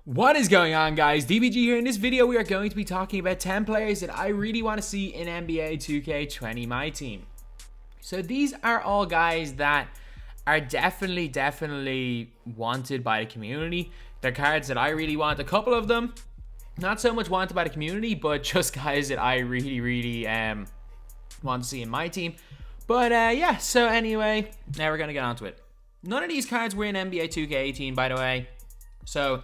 What is going on, guys? DBG here. In this video, we are going to be talking about 10 players that I really want to see in NBA 2K20 MyTEAM. So these are all guys that are definitely wanted by the community. They're cards that I really want. A couple of them, not so much wanted by the community, but just guys that I really want to see in my team. But yeah, so anyway, now we're going to get onto it. None of these cards were in NBA 2K18, by the way. So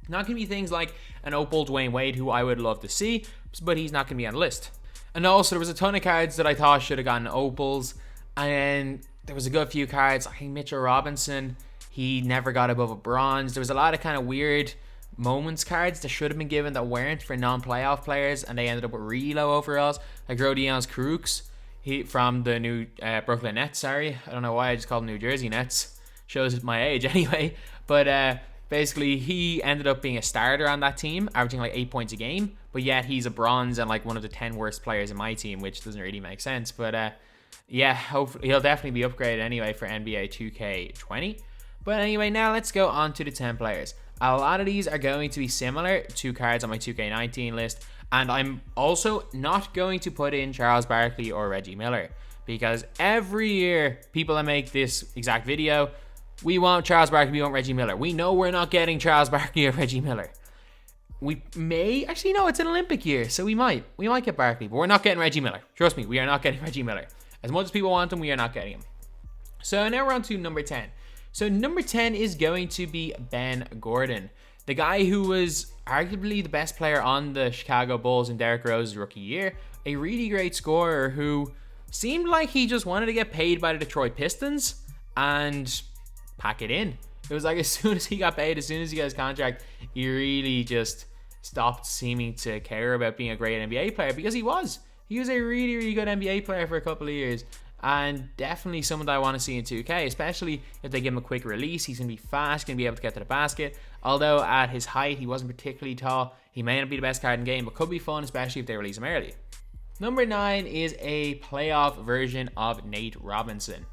not going to be things like an Opal Dwayne Wade, who I would love to see, but he's not going to be on the list. And also, there was a ton of cards that I thought should have gotten Opals, and there was a good few cards. I think Mitchell Robinson, he never got above a bronze. There was a lot of kind of weird moments cards that should have been given that weren't for non-playoff players, and they ended up with really low overalls, like Rodion's Crooks, he from the new Brooklyn Nets. Sorry, I don't know why I just called them New Jersey Nets. Shows my age anyway. But basically, he ended up being a starter on that team, averaging like 8 points a game, but yet he's a bronze and like one of the 10 worst players in my team, which doesn't really make sense. But yeah, hopefully he'll definitely be upgraded anyway for NBA 2K20. But anyway, now let's go on to the 10 players. A lot of these are going to be similar to cards on my 2K19 list, and I'm also not going to put in Charles Barkley or Reggie Miller, because every year people that make this exact video, we want Charles Barkley, we want Reggie Miller. We know we're not getting Charles Barkley or Reggie Miller. We may, actually no, it's an Olympic year, so we might get Barkley, but we're not getting Reggie Miller. Trust me, we are not getting Reggie Miller. As much as people want him, we are not getting him. So now we're on to number 10. So number 10 is going to be Ben Gordon, the guy who was arguably the best player on the Chicago Bulls in Derrick Rose's rookie year, a really great scorer who seemed like he just wanted to get paid by the Detroit Pistons and pack it in. It was like as soon as he got paid, as soon as he got his contract, he really just stopped seeming to care about being a great NBA player, because he was a really good NBA player for a couple of years, and definitely someone that I want to see in 2K, especially if they give him a quick release. He's going to be fast, going to be able to get to the basket. Although at his height, he wasn't particularly tall. He may not be the best card in the game, but could be fun, especially if they release him early. Number 9 is a playoff version of Nate Robinson.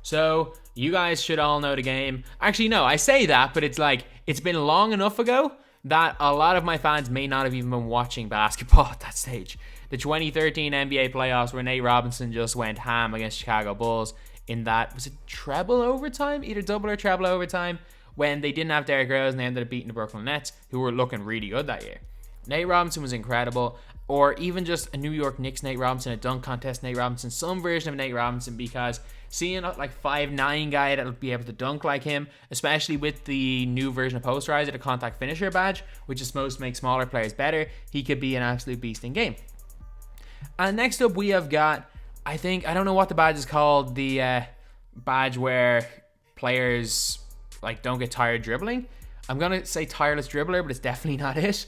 So you guys should all know the game. Actually, no, I say that, but it's like, it's been long enough ago that a lot of my fans may not have even been watching basketball at that stage. The 2013 NBA playoffs, where Nate Robinson just went ham against Chicago Bulls in that, was it treble overtime? Either double or treble overtime, when they didn't have Derrick Rose and they ended up beating the Brooklyn Nets, who were looking really good that year. Nate Robinson was incredible. Or even just a New York Knicks Nate Robinson, a dunk contest Nate Robinson, some version of Nate Robinson, because seeing a like 5'9" guy that'll be able to dunk like him, especially with the new version of Posterizer, the contact finisher badge, which is supposed to make smaller players better, he could be an absolute beast in game. And next up we have got, I don't know what the badge is called, the badge where players like don't get tired dribbling. I'm gonna say tireless dribbler, but it's definitely not it.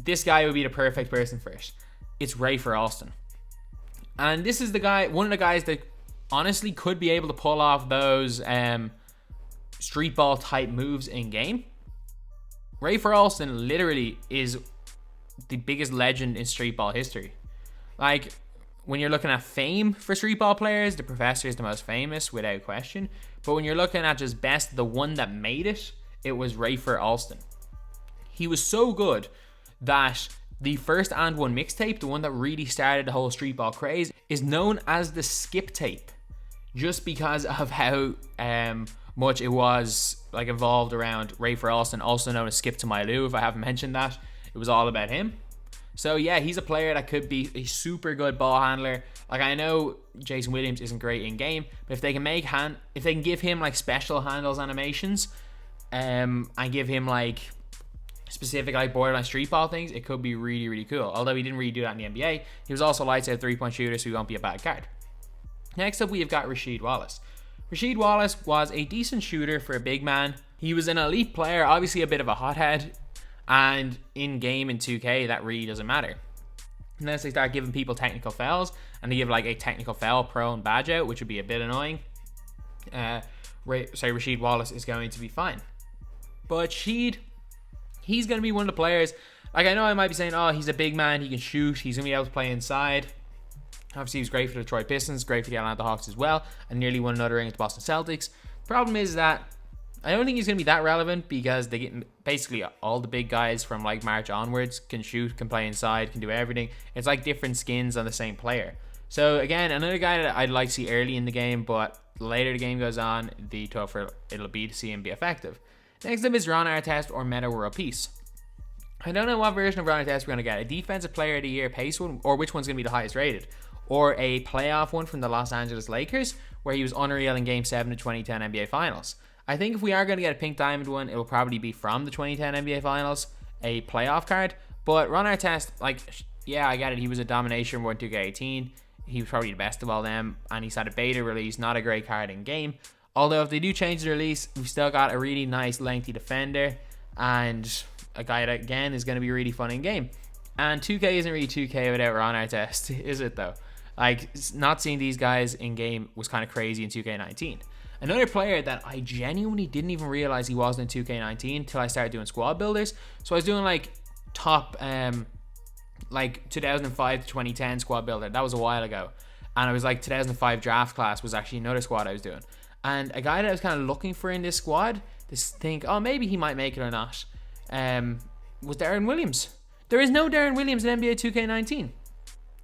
This guy would be the perfect person for it. It's Rafer Alston. And this is the guy, one of the guys that honestly could be able to pull off those street ball type moves in game. Rafer Alston literally is the biggest legend in street ball history. Like, when you're looking at fame for street ball players, the Professor is the most famous without question. But when you're looking at just best, the one that made it, it was Rafer Alston. He was so good that the first and one mixtape, the one that really started the whole street ball craze, is known as the skip tape, just because of how much it was like evolved around Rafer Alston, also known as Skip to My Lou. If I haven't mentioned that, it was all about him. So yeah, he's a player that could be a super good ball handler. Like, I know Jason Williams isn't great in game, but if they can give him like special handles animations, and give him like specific like borderline street ball things, it could be really cool. Although he didn't really do that in the NBA, he was also lights out 3-point shooter, so he won't be a bad card. Next up we have got Rasheed Wallace. Rasheed Wallace was a decent shooter for a big man. He was an elite player, obviously a bit of a hothead, and in game in 2K that really doesn't matter unless they start giving people technical fouls, and they give like a technical foul prone badge out, which would be a bit annoying. Rasheed Wallace is going to be fine, but he's going to be one of the players, like, I know I might be saying, oh, he's a big man, he can shoot, he's going to be able to play inside. Obviously, he was great for the Detroit Pistons, great for the Atlanta Hawks as well, and nearly won another ring at the Boston Celtics. Problem is that I don't think he's going to be that relevant because they get basically all the big guys from like March onwards can shoot, can play inside, can do everything. It's like different skins on the same player. So again, another guy that I'd like to see early in the game, but the later the game goes on, the tougher it'll be to see him be effective. Next up is Ron Artest or Meta World Peace. I don't know what version of Ron Artest we're going to get. A Defensive Player of the Year pace one, or which one's going to be the highest rated. Or a playoff one from the Los Angeles Lakers, where he was unreal in Game 7 of 2010 NBA Finals. I think if we are going to get a Pink Diamond one, it will probably be from the 2010 NBA Finals, a playoff card. But Ron Artest, like, yeah, I get it. He was a domination one 2K18. He was probably the best of all them, and he's had a beta release, not a great card in game. Although if they do change the release, we've still got a really nice lengthy defender, and a guy that, again, is going to be really fun in game. And 2K isn't really 2K without Ron Artest, is it though? Like, not seeing these guys in game was kind of crazy in 2K19. Another player that I genuinely didn't even realize he wasn't in 2K19 until I started doing squad builders. So I was doing like top, like 2005 to 2010 squad builder. That was a while ago. And I was like 2005 draft class was actually another squad I was doing. And a guy that I was kind of looking for in this squad, to think, oh, maybe he might make it or not, was Deron Williams. There is no Deron Williams in NBA 2K19.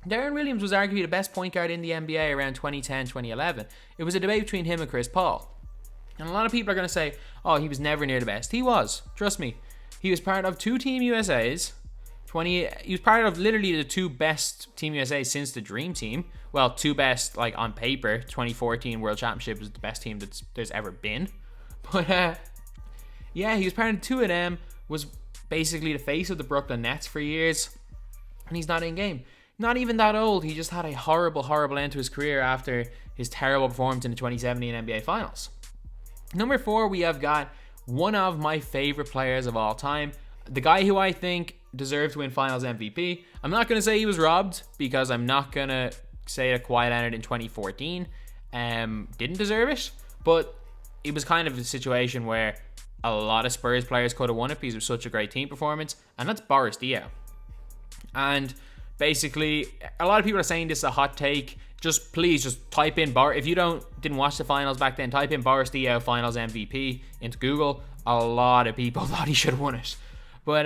Deron Williams was arguably the best point guard in the NBA around 2010, 2011. It was a debate between him and Chris Paul. And a lot of people are going to say, oh, he was never near the best. He was. Trust me. He was part of two Team USAs. He was part of literally the two best Team USAs since the Dream Team. Well, two best, like, on paper. 2014 World Championship was the best team there's ever been. But, yeah, he was part of two of them. Was basically the face of the Brooklyn Nets for years. And he's not in game. Not even that old. He just had a horrible, horrible end to his career after his terrible performance in the 2017 NBA Finals. Number 4, we have got one of my favorite players of all time. The guy who I think deserved to win Finals MVP. I'm not going to say he was robbed, because I'm not going to say that Kawhi Leonard in 2014 didn't deserve it. But it was kind of a situation where a lot of Spurs players could have won it because it was such a great team performance. And that's Boris Diaw. And basically, a lot of people are saying this is a hot take. Please just type in if you didn't watch the finals back then, type in Boris Diaw Finals MVP into Google. A lot of people thought he should have won it. But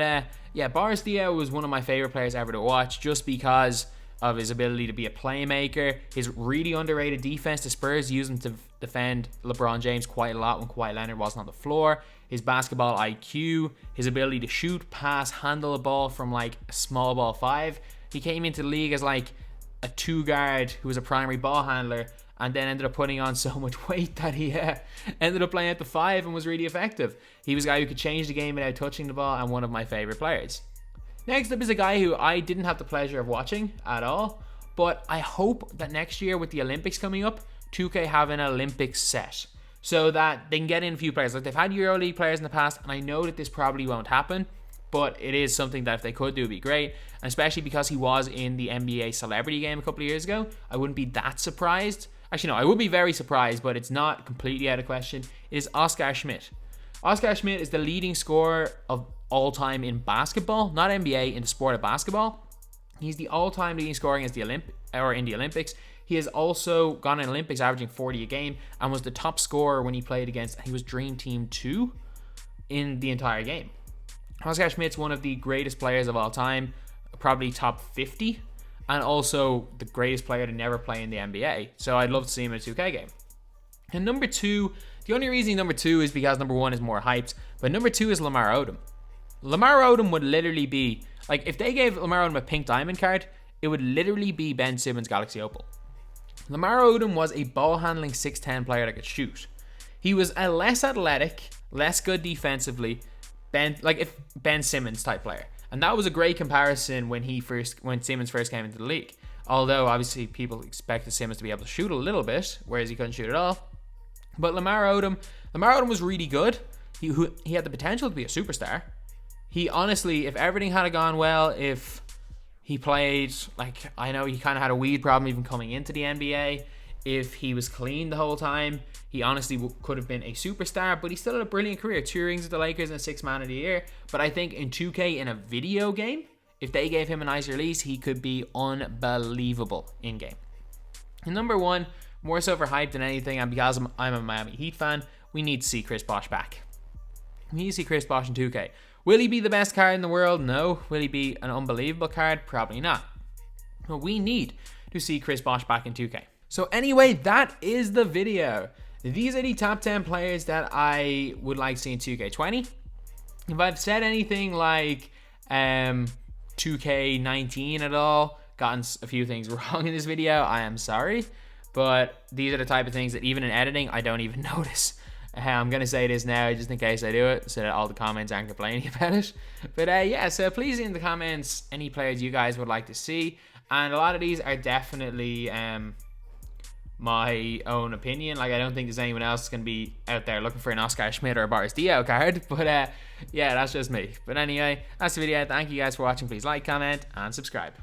yeah, Boris Diaw was one of my favorite players ever to watch, just because of his ability to be a playmaker, his really underrated defense. The Spurs used him to defend LeBron James quite a lot when Kawhi Leonard wasn't on the floor. His basketball IQ, his ability to shoot, pass, handle the ball from like a small ball 5. He came into the league as like a 2 guard who was a primary ball handler, and then ended up putting on so much weight that he ended up playing at the 5 and was really effective. He was a guy who could change the game without touching the ball, and one of my favorite players. Next up is a guy who I didn't have the pleasure of watching at all, but I hope that next year with the Olympics coming up, 2K have an Olympics set so that they can get in a few players. Like, they've had EuroLeague players in the past, and I know that this probably won't happen, but it is something that if they could do, it'd be great. And especially because he was in the NBA Celebrity Game a couple of years ago, I wouldn't be that surprised. Actually, no, I would be very surprised, but it's not completely out of question. It is Oscar Schmidt. Oscar Schmidt is the leading scorer of all time in basketball, not NBA, in the sport of basketball. He's the all-time leading scorer in the Olympics. He has also gone in Olympics averaging 40 a game, and was the top scorer when he played against, he was Dream Team 2 in the entire game. Oscar Schmidt's one of the greatest players of all time, probably top 50, and also the greatest player to never play in the NBA. So I'd love to see him in a 2K game. And number 2, the only reason number 2 is because number 1 is more hyped, but number 2 is Lamar Odom. Lamar Odom would literally be, like, if they gave Lamar Odom a pink diamond card, it would literally be Ben Simmons' Galaxy Opal. Lamar Odom was a ball-handling 6'10 player that could shoot. He was a less athletic, less good defensively, Ben Simmons type player. And that was a great comparison when Simmons first came into the league. Although, obviously, people expected Simmons to be able to shoot a little bit, whereas he couldn't shoot at all. But Lamar Odom was really good. He had the potential to be a superstar. He honestly, if everything had gone well, if he played, like, I know he kind of had a weed problem even coming into the NBA. If he was clean the whole time, he honestly could have been a superstar, but he still had a brilliant career. 2 rings with the Lakers and a 6th man of the year. But I think in 2K, in a video game, if they gave him a nice release, he could be unbelievable in game. And number 1, more so for hype than anything, and because I'm a Miami Heat fan, we need to see Chris Bosh back. We need to see Chris Bosh in 2K. Will he be the best card in the world? No. Will he be an unbelievable card? Probably not. But we need to see Chris Bosh back in 2K. So anyway, that is the video. These are the top 10 players that I would like to see in 2K20. If I've said anything like 2K19 at all, gotten a few things wrong in this video, I am sorry. But these are the type of things that even in editing, I don't even notice. I'm going to say this now just in case I do it, so that all the comments aren't complaining about it. But yeah, so please in the comments any players you guys would like to see. And a lot of these are definitely my own opinion. Like, I don't think there's anyone else going to be out there looking for an Oscar Schmidt or a Boris Diaw card. But yeah, that's just me. But anyway, that's the video. Thank you guys for watching. Please like, comment, and subscribe.